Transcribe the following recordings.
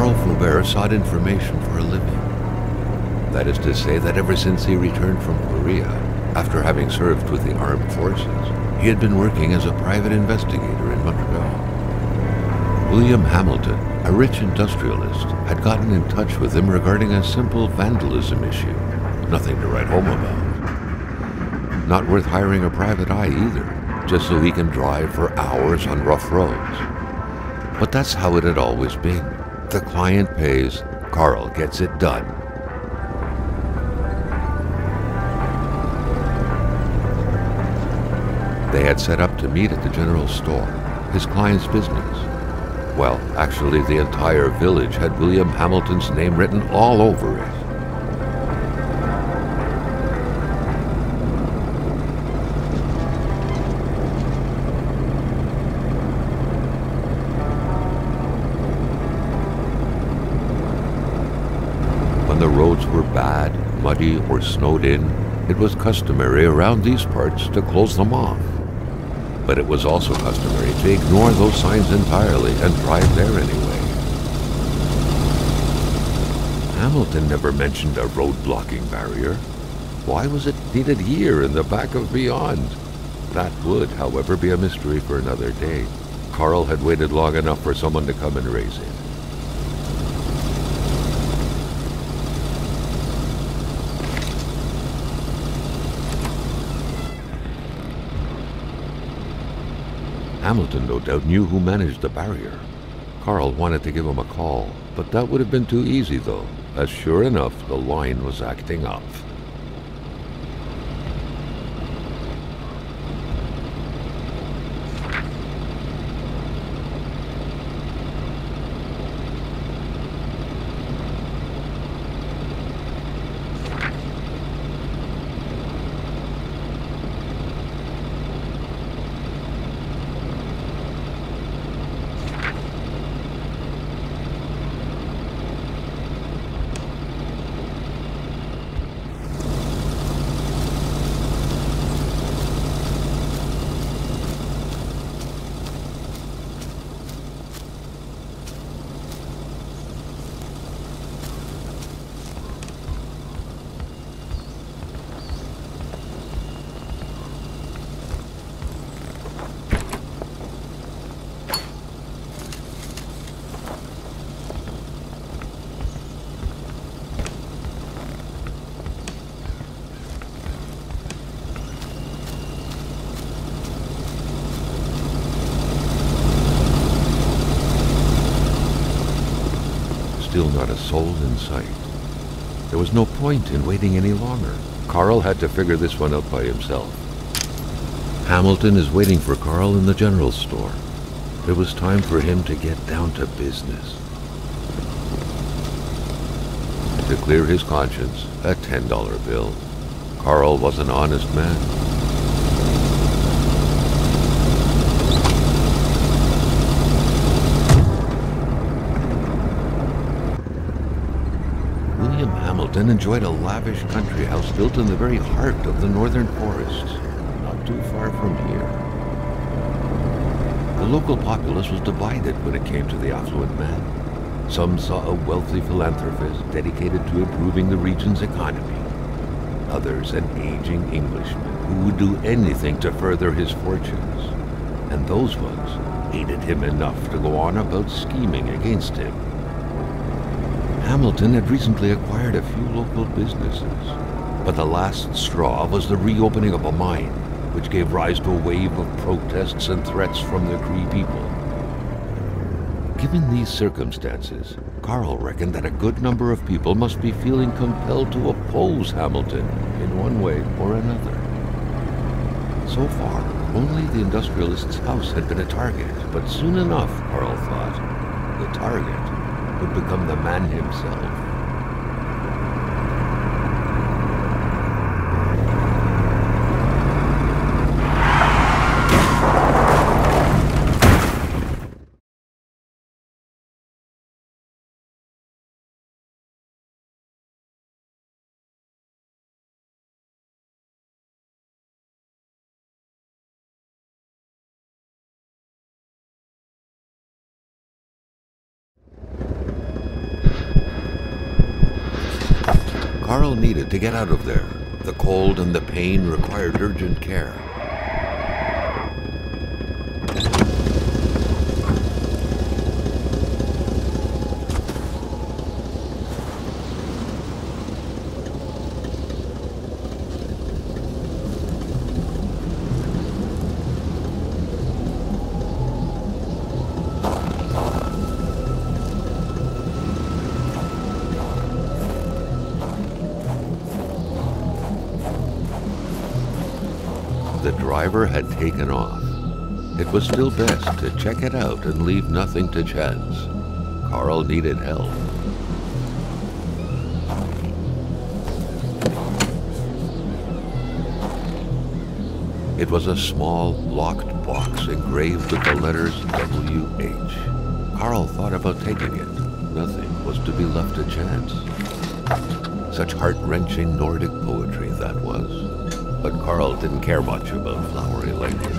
Carl Faubert sought information for a living. That is to say that ever since he returned from Korea, after having served with the armed forces, he had been working as a private investigator in Montreal. William Hamilton, a rich industrialist, had gotten in touch with him regarding a simple vandalism issue. Nothing to write home about. Not worth hiring a private eye either, just so he can drive for hours on rough roads. But that's how it had always been. The client pays, Carl gets it done. They had set up to meet at the general store, his client's business. Well, actually, the entire village had William Hamilton's name written all over it. When the roads were bad, muddy, or snowed in, it was customary around these parts to close them off. But it was also customary to ignore those signs entirely and drive there anyway. Hamilton never mentioned a road-blocking barrier. Why was it needed here in the back of Beyond? That would, however, be a mystery for another day. Carl had waited long enough for someone to come and raise it. Hamilton no doubt knew who managed the barrier. Carl wanted to give him a call, but that would have been too easy though, as sure enough the line was acting up. Still not a soul in sight. There was no point in waiting any longer. Carl had to figure this one out by himself. Hamilton is waiting for Carl in the general store. It was time for him to get down to business. To clear his conscience, a $10 bill. Carl was an honest man. Hamilton enjoyed a lavish country house built in the very heart of the northern forests, not too far from here. The local populace was divided when it came to the affluent man. Some saw a wealthy philanthropist dedicated to improving the region's economy. Others an aging Englishman who would do anything to further his fortunes. And those ones hated him enough to go on about scheming against him. Hamilton had recently acquired a few local businesses, but the last straw was the reopening of a mine, which gave rise to a wave of protests and threats from the Cree people. Given these circumstances, Carl reckoned that a good number of people must be feeling compelled to oppose Hamilton in one way or another. So far, only the industrialist's house had been a target, but soon enough, Carl thought, the target would become the man himself. Carl needed to get out of there. The cold and the pain required urgent care. The driver had taken off. It was still best to check it out and leave nothing to chance. Carl needed help. It was a small, locked box engraved with the letters WH. Carl thought about taking it. Nothing was to be left to chance. Such heart-wrenching Nordic poetry that was. But Carl didn't care much about flowery language.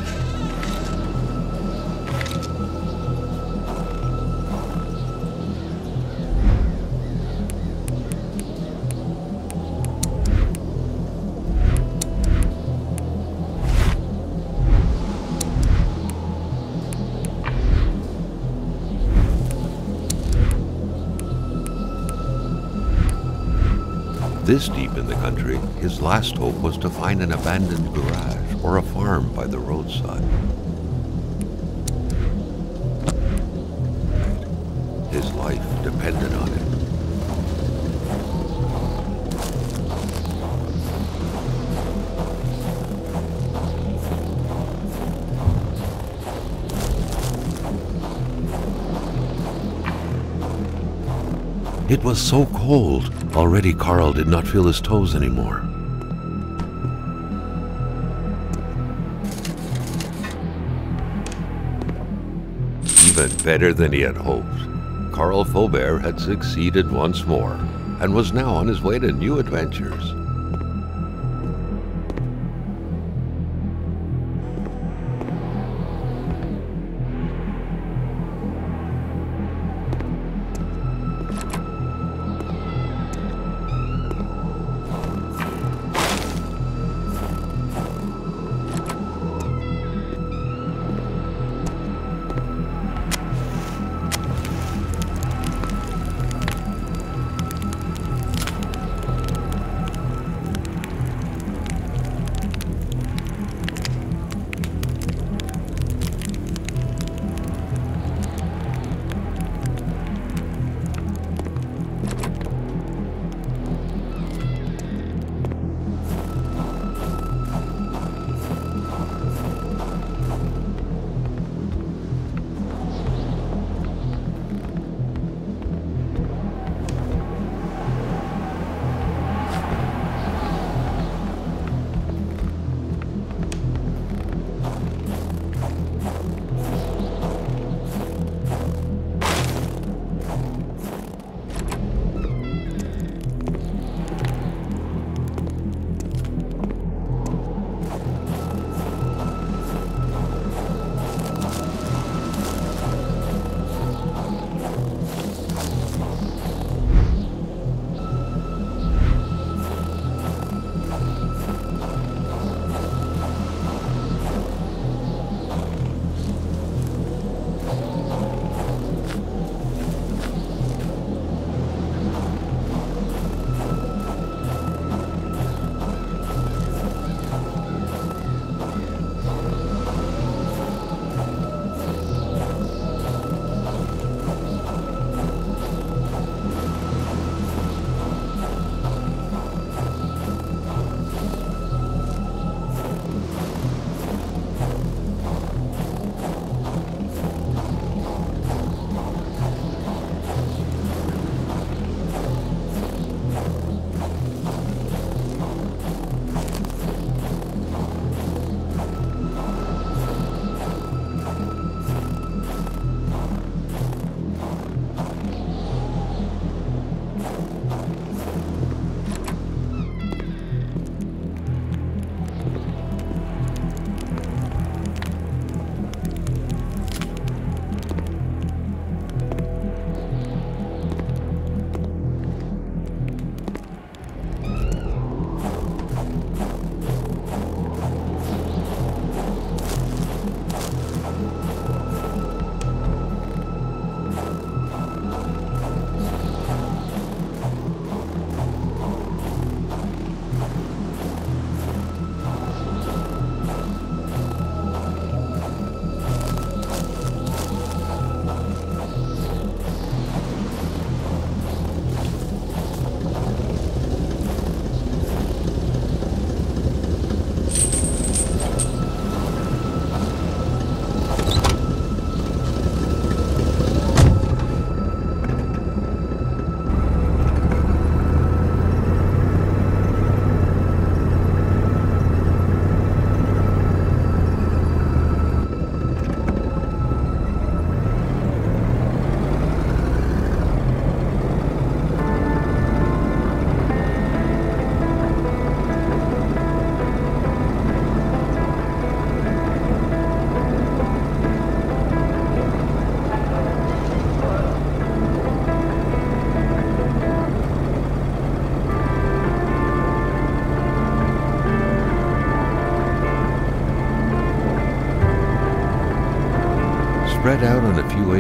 This deep in the country, his last hope was to find an abandoned garage or a farm by the roadside. His life depended on it. It was so cold. Already Carl did not feel his toes anymore. Even better than he had hoped. Carl Faubert had succeeded once more and was now on his way to new adventures.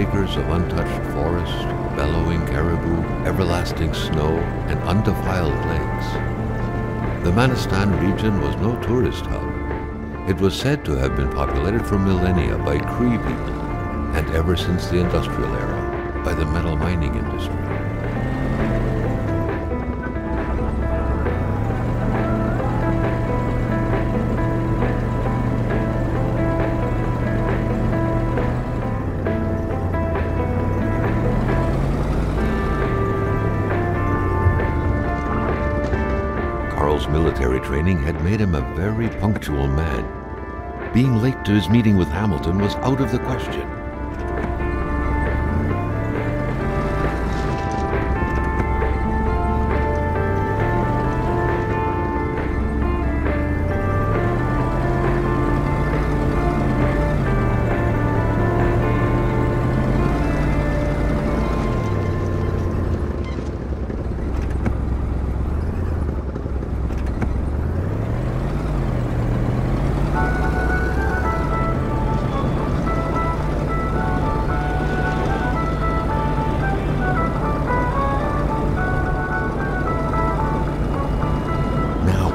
acres of untouched forest, bellowing caribou, everlasting snow, and undefiled lakes. The Manistan region was no tourist hub. It was said to have been populated for millennia by Cree people, and ever since the industrial era, by the metal mining industry. Carl's military training had made him a very punctual man. Being late to his meeting with Hamilton was out of the question.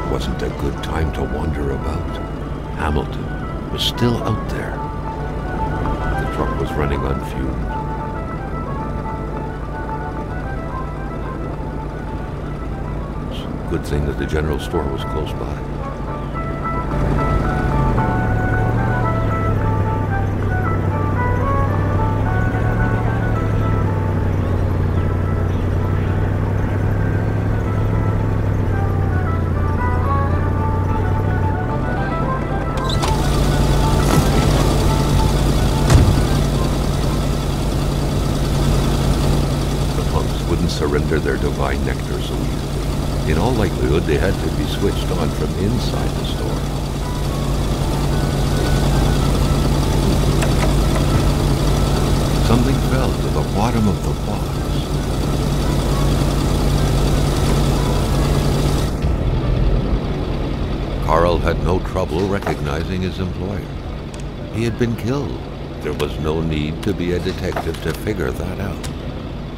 Wasn't a good time to wander about. Hamilton was still out there. The truck was running on fumes. It's a good thing that the general store was close by. Surrender their divine nectar so easily. In all likelihood, they had to be switched on from inside the store. Something fell to the bottom of the box. Carl had no trouble recognizing his employer. He had been killed. There was no need to be a detective to figure that out.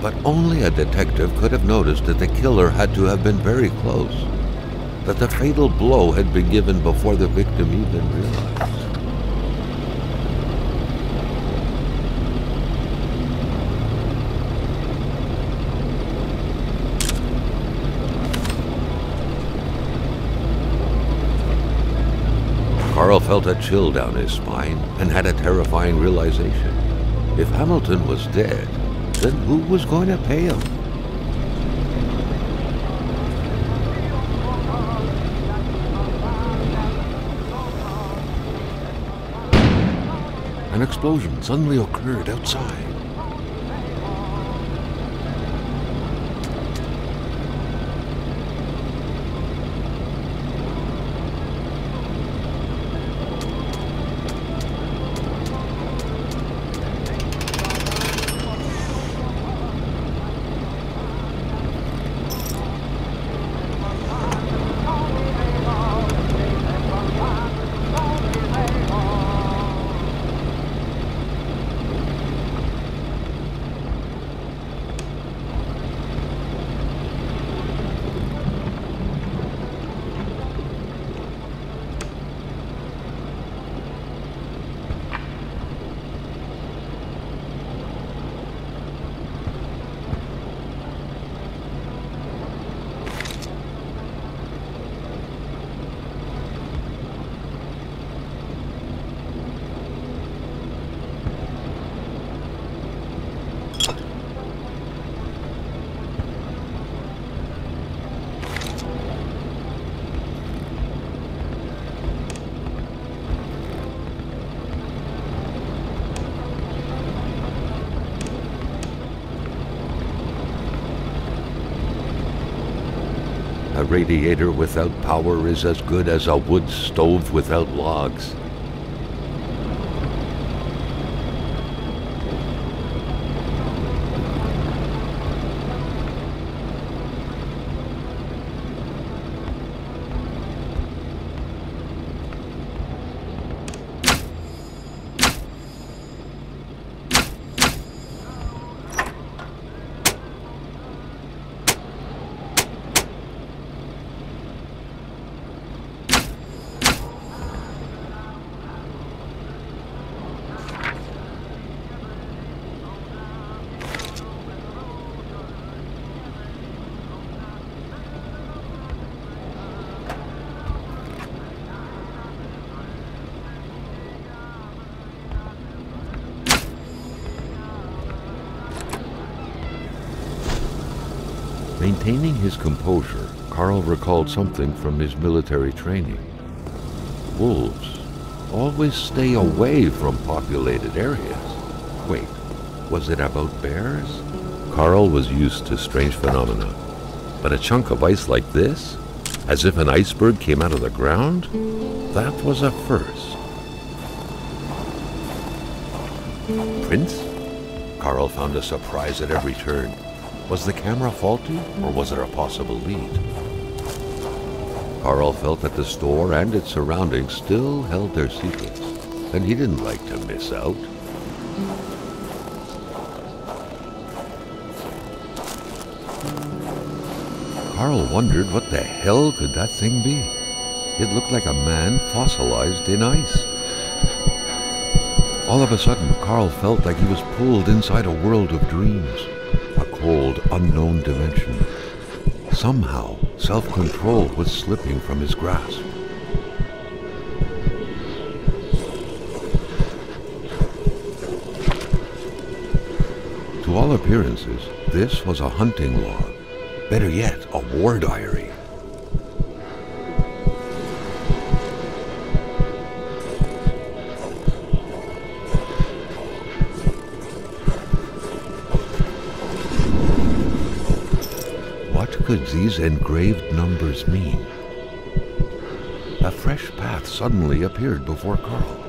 But only a detective could have noticed that the killer had to have been very close, that the fatal blow had been given before the victim even realized. Carl felt a chill down his spine and had a terrifying realization. If Hamilton was dead, then who was going to pay him? An explosion suddenly occurred outside. A radiator without power is as good as a wood stove without logs. Maintaining his composure, Carl recalled something from his military training. Wolves always stay away from populated areas. Wait, was it about bears? Carl was used to strange phenomena, but a chunk of ice like this, as if an iceberg came out of the ground, that was a first. Prince? Carl found a surprise at every turn. Was the camera faulty, or was it a possible lead? Carl felt that the store and its surroundings still held their secrets, and he didn't like to miss out. Carl wondered what the hell could that thing be. It looked like a man fossilized in ice. All of a sudden, Carl felt like he was pulled inside a world of dreams, a cold, unknown dimension. Somehow, self-control was slipping from his grasp. To all appearances, this was a hunting log. Better yet, a war diary. What could these engraved numbers mean? A fresh path suddenly appeared before Carl.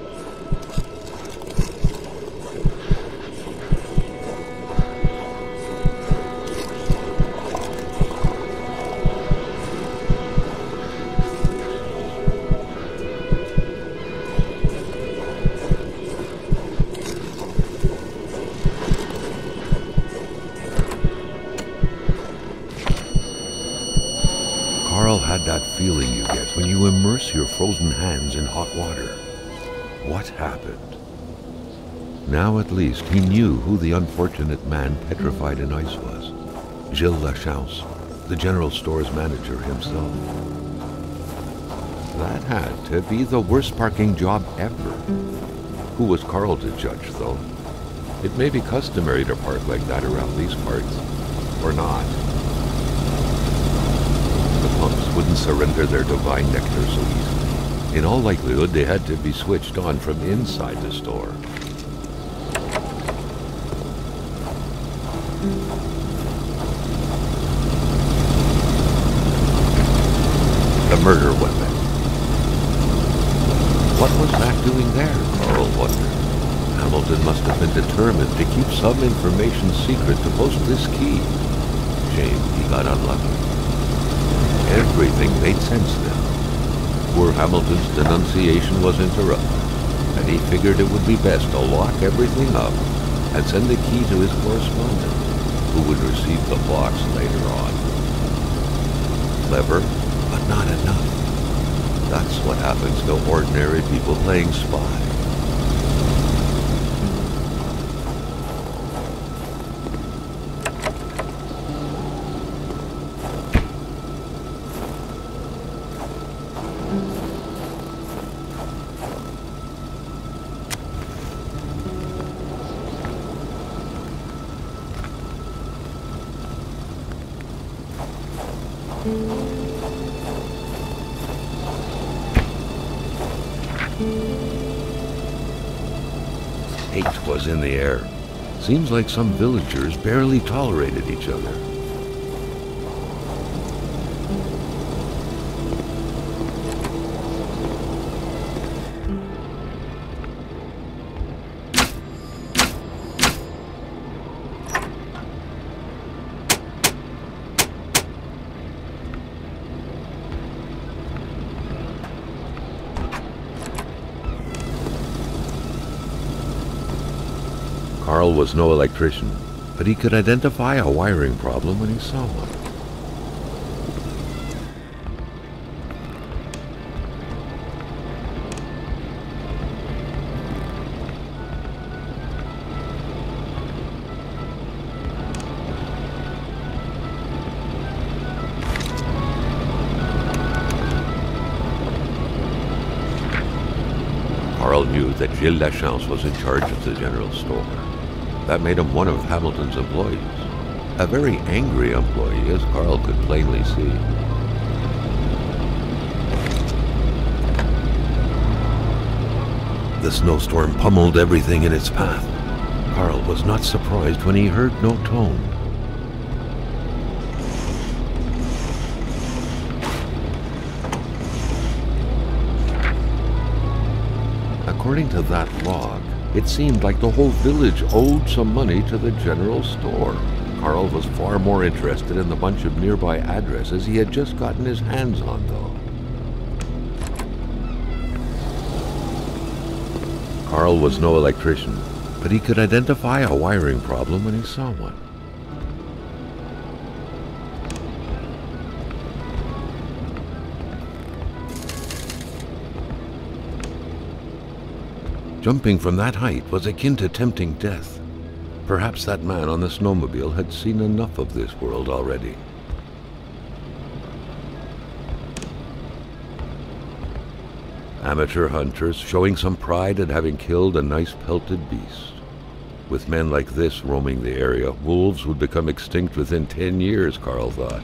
Carl had that feeling you get when you immerse your frozen hands in hot water. What happened? Now at least he knew who the unfortunate man petrified in ice was. Gilles Lachance, the general store's manager himself. That had to be the worst parking job ever. Who was Carl to judge, though? It may be customary to park like that around these parts, or not. Punks wouldn't surrender their divine nectar so easily. In all likelihood, they had to be switched on from inside the store. The murder weapon. What was that doing there, Carl wondered. Hamilton must have been determined to keep some information secret to post this key. Shame he got unlucky. Everything made sense now. Poor Hamilton's denunciation was interrupted, and he figured it would be best to lock everything up and send the key to his correspondent, who would receive the box later on. Clever, but not enough. That's what happens to ordinary people playing spy. Hate was in the air. Seems like some villagers barely tolerated each other. Carl was no electrician, but he could identify a wiring problem when he saw one. Carl knew that Gilles Lachance was in charge of the general store. That made him one of Hamilton's employees, A very angry employee, as Carl could plainly see. The snowstorm pummeled everything in its path. Carl was not surprised when he heard no tone. According to that log, it seemed like the whole village owed some money to the general store. Carl was far more interested in the bunch of nearby addresses he had just gotten his hands on, though. Carl was no electrician, but he could identify a wiring problem when he saw one. Jumping from that height was akin to tempting death. Perhaps that man on the snowmobile had seen enough of this world already. Amateur hunters showing some pride at having killed a nice pelted beast. With men like this roaming the area, wolves would become extinct within 10 years, Carl thought.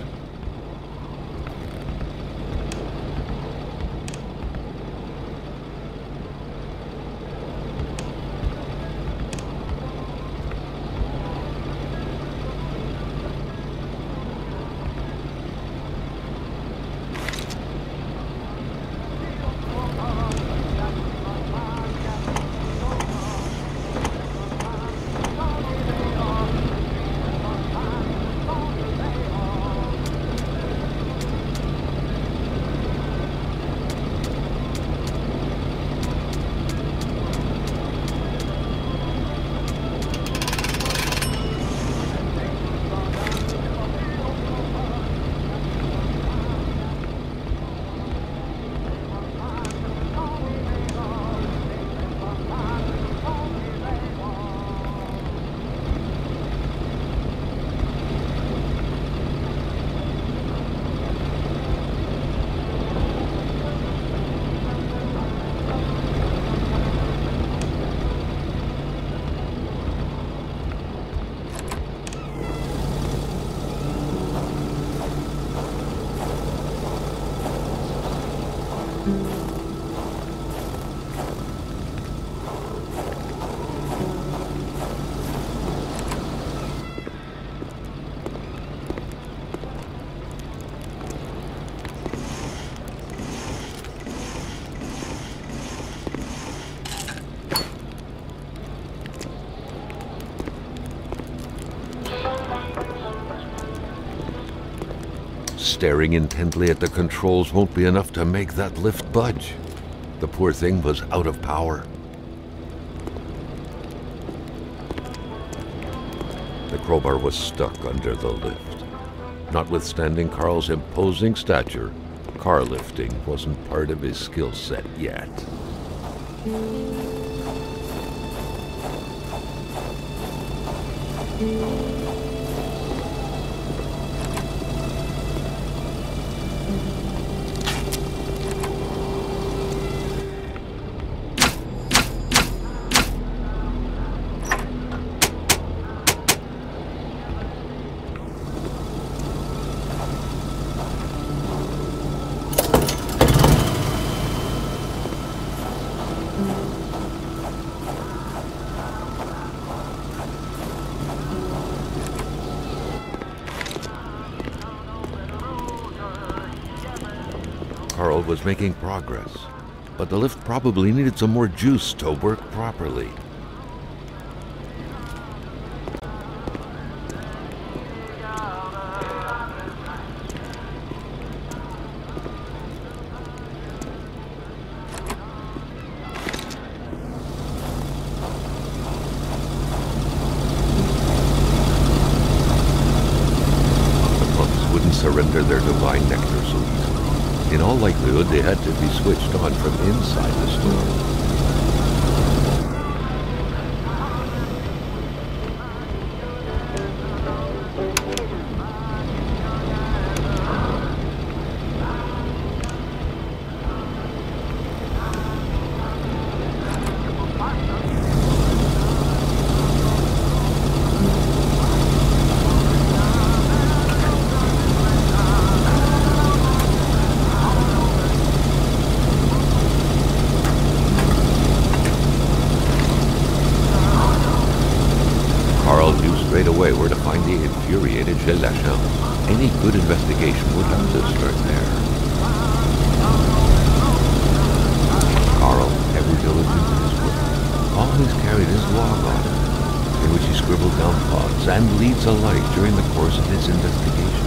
Staring intently at the controls won't be enough to make that lift budge. The poor thing was out of power. The crowbar was stuck under the lift. Notwithstanding Carl's imposing stature, car lifting wasn't part of his skill set yet. Carl was making progress, but the lift probably needed some more juice to work properly. The pumps wouldn't surrender their divine nectar so easily. In all likelihood, they had to be switched on from inside the store. appreciated chez la chance. Any good investigation would have to start there. Carl, ever diligent in his work, always carried his log on him, in which he scribbled down thoughts and leads alike during the course of his investigation.